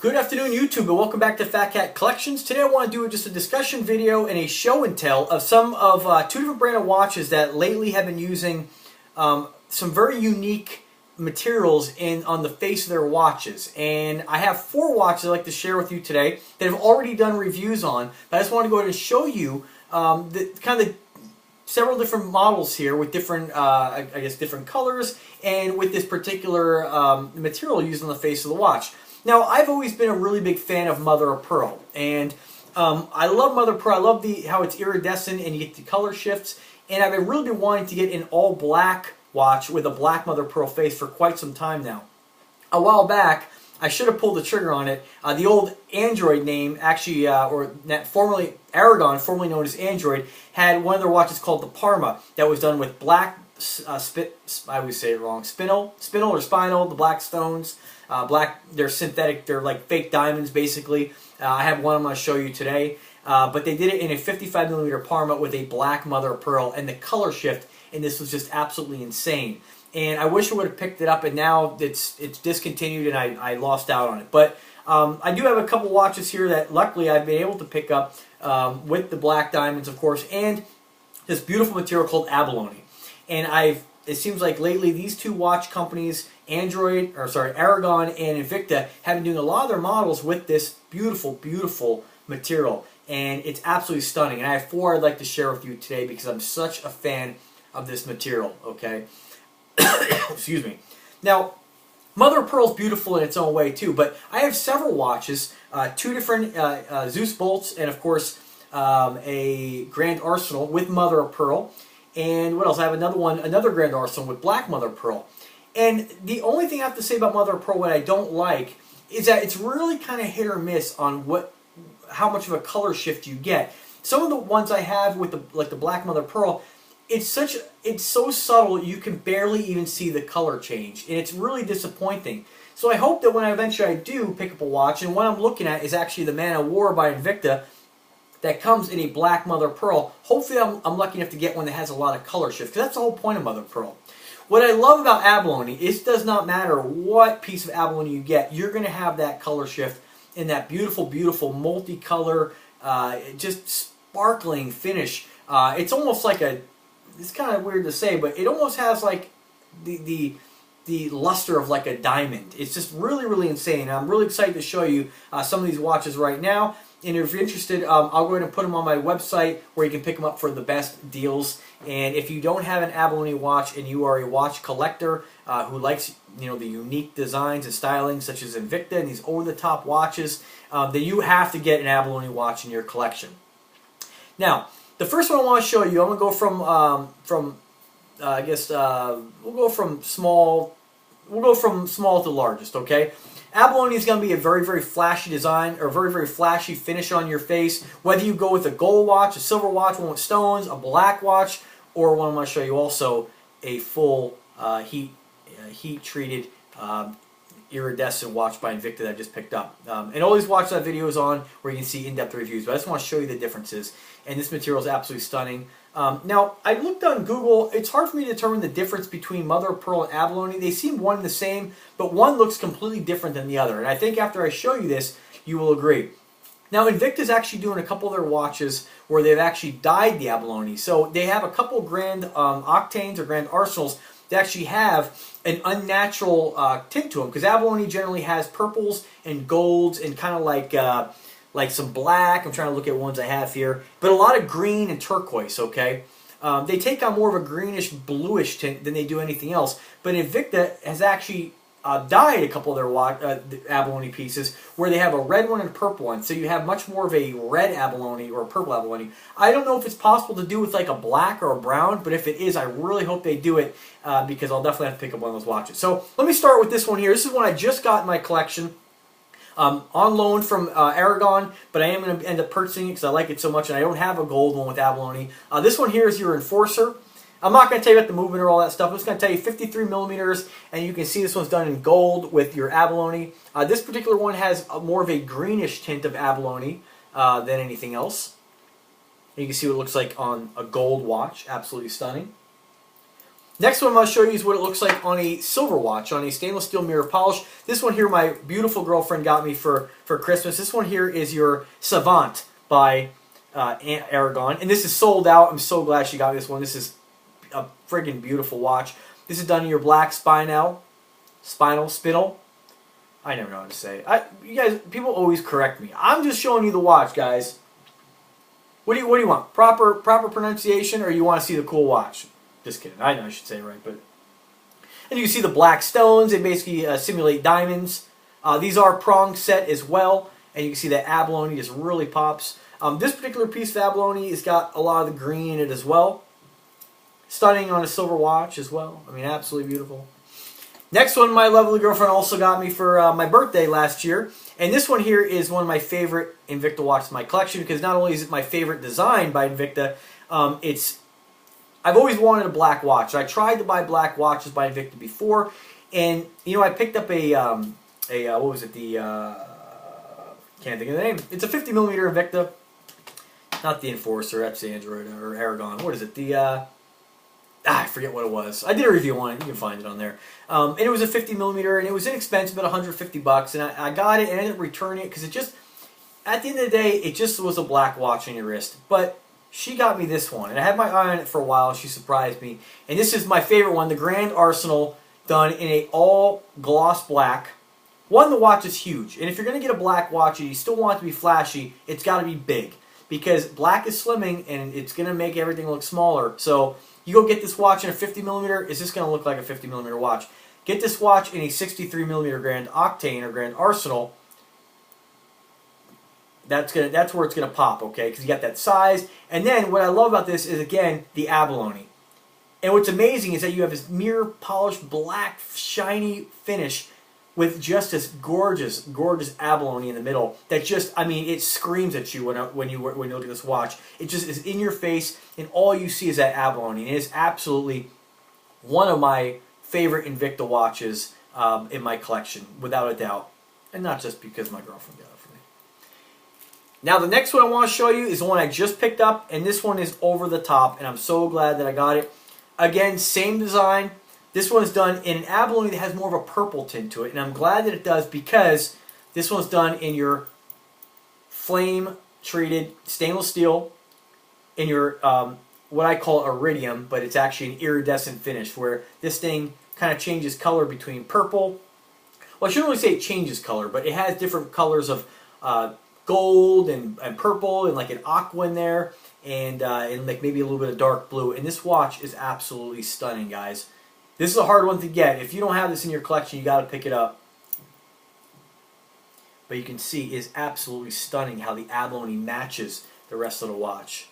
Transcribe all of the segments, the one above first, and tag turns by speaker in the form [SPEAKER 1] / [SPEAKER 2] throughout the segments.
[SPEAKER 1] Good afternoon, YouTube, and welcome back to Fat Cat Collections. Today I want to do just a discussion video and a show and tell of some of two different brand of watches that lately have been using some very unique materials on the face of their watches. And I have four watches I'd like to share with you today that I've already done reviews on, but I just want to go ahead and show you the several different models here with different, I guess, different colors and with this particular material used on the face of the watch. Now, I've always been a really big fan of mother of pearl, and I love mother of pearl. I love how it's iridescent and you get the color shifts, and I've really been wanting to get an all black watch with a black mother of pearl face for quite some time now. A while back, I should have pulled the trigger on it. The old Android name, actually, formerly Aragon, formerly known as Android, had one of their watches called the Parma that was done with black, I always say it wrong, spinel or spinel, the black stones. They're synthetic, they're like fake diamonds basically. I have one I'm going to show you today. But they did it in a 55mm Parma with a black mother of pearl, and the color shift in this was just absolutely insane. And I wish I would have picked it up, and now it's discontinued and I lost out on it. But I do have a couple watches here that luckily I've been able to pick up with the black diamonds, of course, and this beautiful material called Abalone. And it seems like lately these two watch companies, Aragon and Invicta, have been doing a lot of their models with this beautiful, beautiful material. And it's absolutely stunning. And I have four I'd like to share with you today because I'm such a fan of this material, okay? Excuse me. Now, mother of pearl is beautiful in its own way too, but I have several watches, two different Zeus bolts, and of course a Grand Arsenal with mother of pearl. And what else? I have another Grand Arsenal with black mother of pearl. And the only thing I have to say about mother of pearl, what I don't like, is that it's really kind of hit or miss on how much of a color shift you get. Some of the ones I have with the black mother of pearl, it's so subtle you can barely even see the color change, and it's really disappointing. So I hope that when I do pick up a watch, and what I'm looking at is actually the Man of War by Invicta that comes in a black mother of pearl. Hopefully I'm lucky enough to get one that has a lot of color shift, because that's the whole point of mother of pearl. What I love about abalone is it does not matter what piece of abalone you get, you're going to have that color shift in that beautiful, beautiful multicolor, just sparkling finish. It's almost like it's kind of weird to say, but it almost has like the luster of like a diamond. It's just really, really insane. I'm really excited to show you some of these watches right now. And if you're interested, I'll go ahead and put them on my website where you can pick them up for the best deals. And if you don't have an abalone watch and you are a watch collector who likes the unique designs and styling such as Invicta and these over-the-top watches, then you have to get an abalone watch in your collection. Now, the first one I want to show you, I'm going to go we'll go from small to largest, okay? Abalone is going to be a very, very flashy design, or very, very flashy finish on your face. Whether you go with a gold watch, a silver watch, one with stones, a black watch, or one I'm going to show you also, a full heat-treated iridescent watch by Invicta that I just picked up. And all these watches I have videos on where you can see in-depth reviews, but I just want to show you the differences. And this material is absolutely stunning. Now, I looked on Google. It's hard for me to determine the difference between mother of pearl and abalone. They seem one and the same, but one looks completely different than the other. And I think after I show you this, you will agree. Now, Invicta is actually doing a couple of their watches where they've actually dyed the abalone. So they have a couple Grand Octanes or Grand Arsenals that actually have an unnatural tint to them, because abalone generally has purples and golds and kind of like some black. I'm trying to look at ones I have here, but a lot of green and turquoise, okay? They take on more of a greenish, bluish tint than they do anything else. But Invicta has actually dyed a couple of their abalone pieces where they have a red one and a purple one. So you have much more of a red abalone or a purple abalone. I don't know if it's possible to do with like a black or a brown, but if it is, I really hope they do it because I'll definitely have to pick up one of those watches. So let me start with this one here. This is one I just got in my collection. On loan from Aragon, but I am going to end up purchasing it because I like it so much, and I don't have a gold one with abalone. This one here is your Enforcer. I'm not going to tell you about the movement or all that stuff. I'm just going to tell you 53mm, and you can see this one's done in gold with your abalone. This particular one has more of a greenish tint of abalone than anything else. You can see what it looks like on a gold watch. Absolutely stunning. Next one I'm going to show you is what it looks like on a silver watch, on a stainless steel mirror polish. This one here my beautiful girlfriend got me for Christmas. This one here is your Savant by Aragon. And this is sold out. I'm so glad she got me this one. This is a friggin' beautiful watch. This is done in your black spinel. I never know how to say it. You guys, people always correct me. I'm just showing you the watch, guys. What do you want? Proper pronunciation, or you want to see the cool watch? Just kidding. I know I should say it right, but... And you can see the black stones. They basically simulate diamonds. These are prong set as well. And you can see that abalone just really pops. This particular piece of abalone has got a lot of the green in it as well. Stunning on a silver watch as well. I mean, absolutely beautiful. Next one, my lovely girlfriend also got me for my birthday last year. And this one here is one of my favorite Invicta watches in my collection, because not only is it my favorite design by Invicta, I've always wanted a black watch. I tried to buy black watches by Invicta before, and you know, I picked up what was it, can't think of the name. It's a 50mm Invicta, not the Enforcer, that's the Android, or Aragon. What is it? I forget what it was. I did a review on it. You can find it on there. And it was a 50mm, and it was inexpensive, about $150. And I got it and I ended up returning it because it just, at the end of the day, it just was a black watch on your wrist. But she got me this one, and I had my eye on it for a while. She surprised me. And this is my favorite one, the Grand Arsenal, done in a all gloss black. One, the watch is huge. And if you're going to get a black watch and you still want it to be flashy, it's got to be big. Because black is slimming and it's going to make everything look smaller. So you go get this watch in a 50mm, it's just going to look like a 50mm watch. Get this watch in a 63mm Grand Octane or Grand Arsenal. That's where it's going to pop, okay? Because you got that size. And then what I love about this is, again, the abalone. And what's amazing is that you have this mirror polished black shiny finish with just this gorgeous, gorgeous abalone in the middle that just, I mean, it screams at you when you look at this watch. It just is in your face, and all you see is that abalone. And it is absolutely one of my favorite Invicta watches in my collection, without a doubt. And not just because my girlfriend got it for me. Now, the next one I want to show you is the one I just picked up, and this one is over the top, and I'm so glad that I got it. Again, same design. This one's done in an abalone that has more of a purple tint to it, and I'm glad that it does because this one's done in your flame-treated stainless steel, in your what I call iridium, but it's actually an iridescent finish, where this thing kind of changes color between purple. Well, I shouldn't really say it changes color, but it has different colors of gold and purple and like an aqua in there, and like maybe a little bit of dark blue. And this watch is absolutely stunning, guys. This is a hard one to get. If you don't have this in your collection, you got to pick it up. But you can see it's absolutely stunning how the abalone matches the rest of the watch.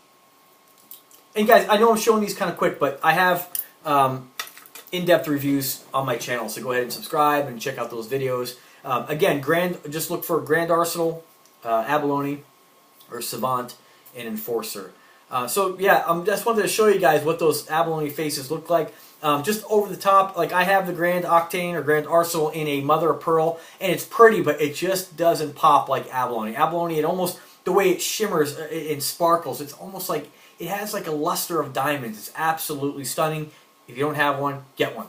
[SPEAKER 1] And guys, I know I'm showing these kind of quick, but I have in-depth reviews on my channel, so go ahead and subscribe and check out those videos. Again, just look for Grand Arsenal, Abalone, or Savant, and Enforcer. So yeah, I just wanted to show you guys what those abalone faces look like. Just over the top, like I have the Grand Octane or Grand Arsenal in a mother of pearl, and it's pretty, but it just doesn't pop like abalone. Abalone, it almost, the way it shimmers and sparkles, it's almost like it has like a luster of diamonds. It's absolutely stunning. If you don't have one, get one.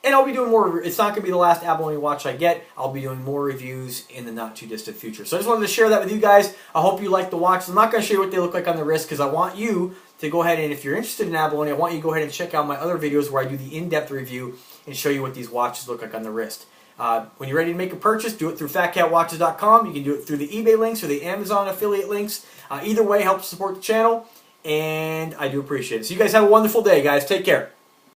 [SPEAKER 1] And I'll be doing more. It's not going to be the last abalone watch I get. I'll be doing more reviews in the not too distant future. So I just wanted to share that with you guys. I hope you like the watches. I'm not going to show you what they look like on the wrist because I want you to go ahead and, if you're interested in abalone, I want you to go ahead and check out my other videos where I do the in-depth review and show you what these watches look like on the wrist. When you're ready to make a purchase, do it through fatcatwatches.com. You can do it through the eBay links or the Amazon affiliate links. Either way helps support the channel, and I do appreciate it. So you guys have a wonderful day, guys. Take care.